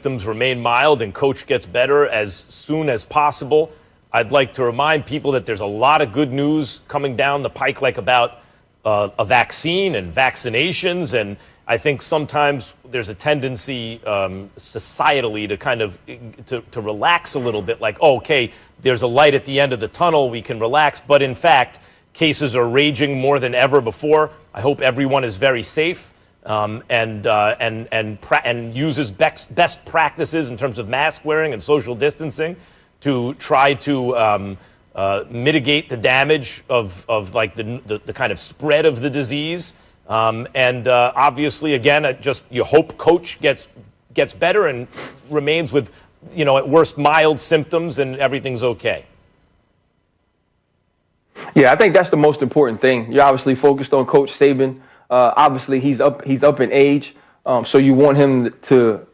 symptoms remain mild and coach gets better as soon as possible. I'd like to remind people that there's a lot of good news coming down the pike, like about a vaccine and vaccinations. And I think sometimes there's a tendency societally to kind of to relax a little bit, like, oh, okay, there's a light at the end of the tunnel, we can relax. But in fact, cases are raging more than ever before. I hope everyone is very safe and uses best practices in terms of mask wearing and social distancing to try to mitigate the damage of like the kind of spread of the disease. Obviously, again, you hope coach gets better and remains with, at worst, mild symptoms and everything's okay. Yeah, I think that's the most important thing. You're obviously focused on Coach Saban. Obviously, he's up in age, so you want him to,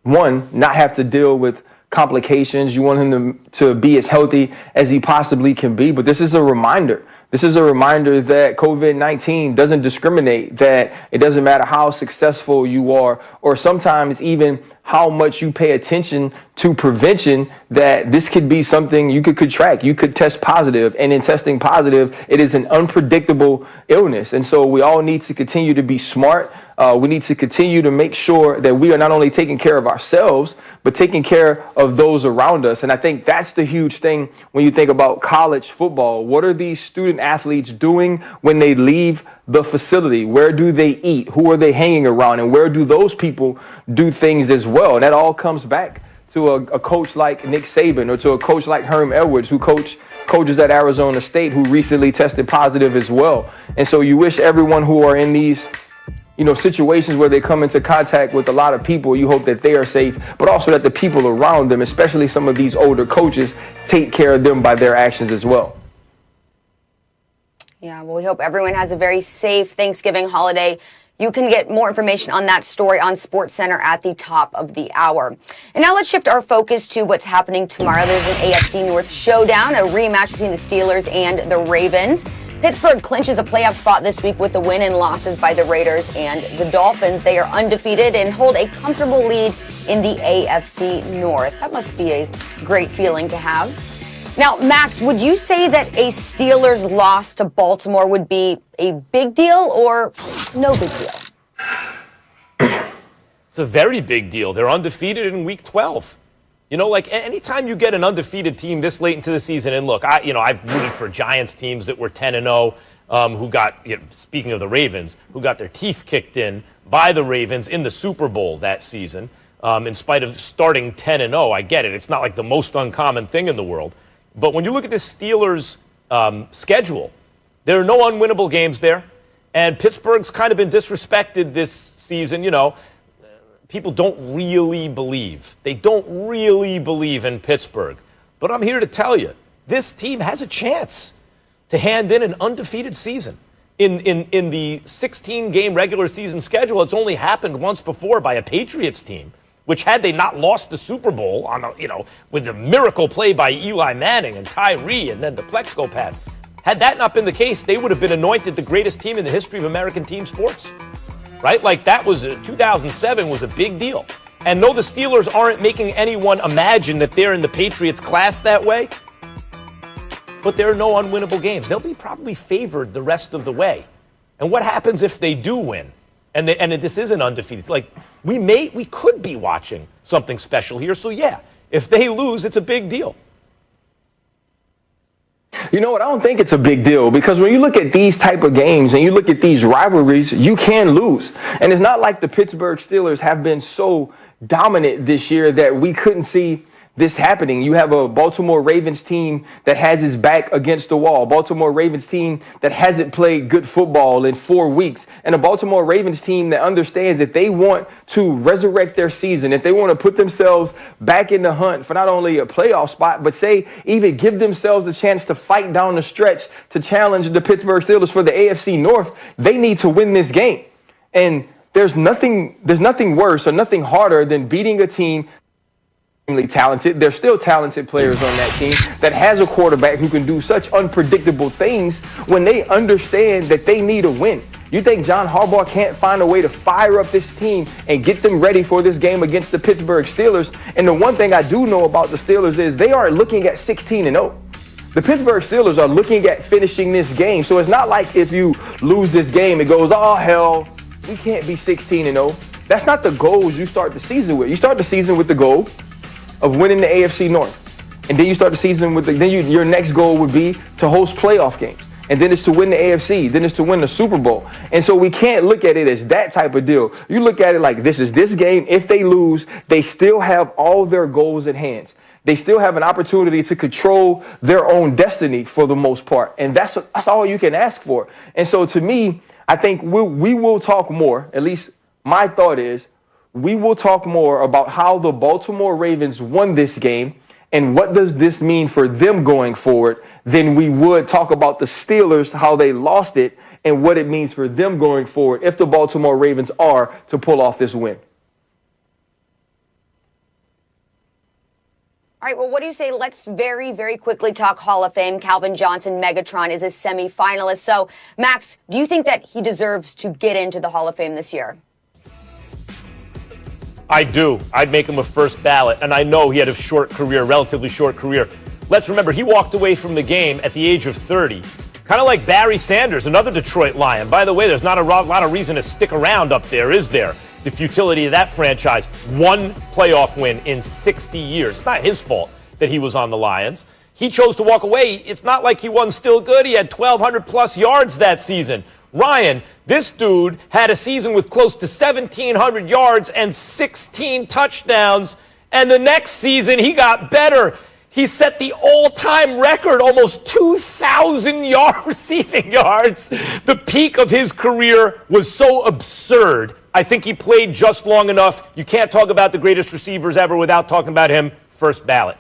one, not have to deal with complications. You want him to be as healthy as he possibly can be. But this is a reminder. This is a reminder that COVID-19 doesn't discriminate, that it doesn't matter how successful you are, or sometimes even how much you pay attention to prevention, that this could be something you could track. You could test positive, and in testing positive, it is an unpredictable illness. And so we all need to continue to be smart. We need to continue to make sure that we are not only taking care of ourselves, but taking care of those around us. And I think that's the huge thing when you think about college football. What are these student athletes doing when they leave the facility? Where do they eat? Who are they hanging around? And where do those people do things as well? And that all comes back to a coach like Nick Saban, or to a coach like Herm Edwards, who coaches at Arizona State, who recently tested positive as well. And so you wish everyone who are in these situations where they come into contact with a lot of people, you hope that they are safe, but also that the people around them, especially some of these older coaches, take care of them by their actions as well. Yeah, well, we hope everyone has a very safe Thanksgiving holiday. You can get more information on that story on SportsCenter at the top of the hour. And now let's shift our focus to what's happening tomorrow. There's an AFC North showdown, a rematch between the Steelers and the Ravens. Pittsburgh clinches a playoff spot this week with the win and losses by the Raiders and the Dolphins. They are undefeated and hold a comfortable lead in the AFC North. That must be a great feeling to have. Now, Max, would you say that a Steelers loss to Baltimore would be a big deal or no big deal? It's a very big deal. They're undefeated in Week 12. Like anytime you get an undefeated team this late into the season, and look, I've rooted for Giants teams that were 10-0, who got, speaking of the Ravens, who got their teeth kicked in by the Ravens in the Super Bowl that season, in spite of starting 10-0. I get it. It's not like the most uncommon thing in the world. But when you look at this Steelers schedule, there are no unwinnable games there. And Pittsburgh's kind of been disrespected this season, People don't really believe. They don't really believe in Pittsburgh. But I'm here to tell you, this team has a chance to hand in an undefeated season. In the 16-game regular season schedule, it's only happened once before by a Patriots team, which had they not lost the Super Bowl with the miracle play by Eli Manning and Tyree and then the Plexico pass, had that not been the case, they would have been anointed the greatest team in the history of American team sports. Right? Like 2007 was a big deal. And no, the Steelers aren't making anyone imagine that they're in the Patriots class that way, but there are no unwinnable games. They'll be probably favored the rest of the way. And what happens if they do win? And this isn't undefeated. Like we could be watching something special here. So yeah, if they lose, it's a big deal. You know what? I don't think it's a big deal, because when you look at these type of games and you look at these rivalries, you can lose. And it's not like the Pittsburgh Steelers have been so dominant this year that we couldn't see this happening. You have a Baltimore Ravens team that has its back against the wall. Baltimore Ravens team that hasn't played good football in 4 weeks. And a Baltimore Ravens team that understands that they want to resurrect their season, if they want to put themselves back in the hunt for not only a playoff spot, but say even give themselves a chance to fight down the stretch to challenge the Pittsburgh Steelers for the AFC North, they need to win this game. And there's nothing worse or nothing harder than beating a team talented. There's still talented players on that team that has a quarterback who can do such unpredictable things when they understand that they need a win. You think John Harbaugh can't find a way to fire up this team and get them ready for this game against the Pittsburgh Steelers? And the one thing I do know about the Steelers is they are looking at 16-0. The Pittsburgh Steelers are looking at finishing this game. So it's not like if you lose this game, it goes, oh, hell, we can't be 16-0. That's not the goals you start the season with. You start the season with the goal of winning the AFC North. And then you start the season with your next goal would be to host playoff games. And then it's to win the AFC. Then it's to win the Super Bowl. And so we can't look at it as that type of deal. You look at it like this is this game. If they lose, they still have all their goals at hand. They still have an opportunity to control their own destiny for the most part. And that's all you can ask for. And so to me, I think we will talk more, at least my thought is, we will talk more about how the Baltimore Ravens won this game and what does this mean for them going forward than we would talk about the Steelers, how they lost it, and what it means for them going forward if the Baltimore Ravens are to pull off this win. All right, well, what do you say? Let's very, very quickly talk Hall of Fame. Calvin Johnson, Megatron, is a semifinalist. So, Max, do you think that he deserves to get into the Hall of Fame this year? I do. I'd make him a first ballot. And I know he had a short career, relatively short career. Let's remember, he walked away from the game at the age of 30. Kind of like Barry Sanders, another Detroit Lion. By the way, there's not a lot of reason to stick around up there, is there? The futility of that franchise. One playoff win in 60 years. It's not his fault that he was on the Lions. He chose to walk away. It's not like he wasn't still good. He had 1,200 plus yards that season. Ryan, this dude had a season with close to 1,700 yards and 16 touchdowns. And the next season, he got better. He set the all-time record, almost 2,000 receiving yards. The peak of his career was so absurd. I think he played just long enough. You can't talk about the greatest receivers ever without talking about him. First ballot.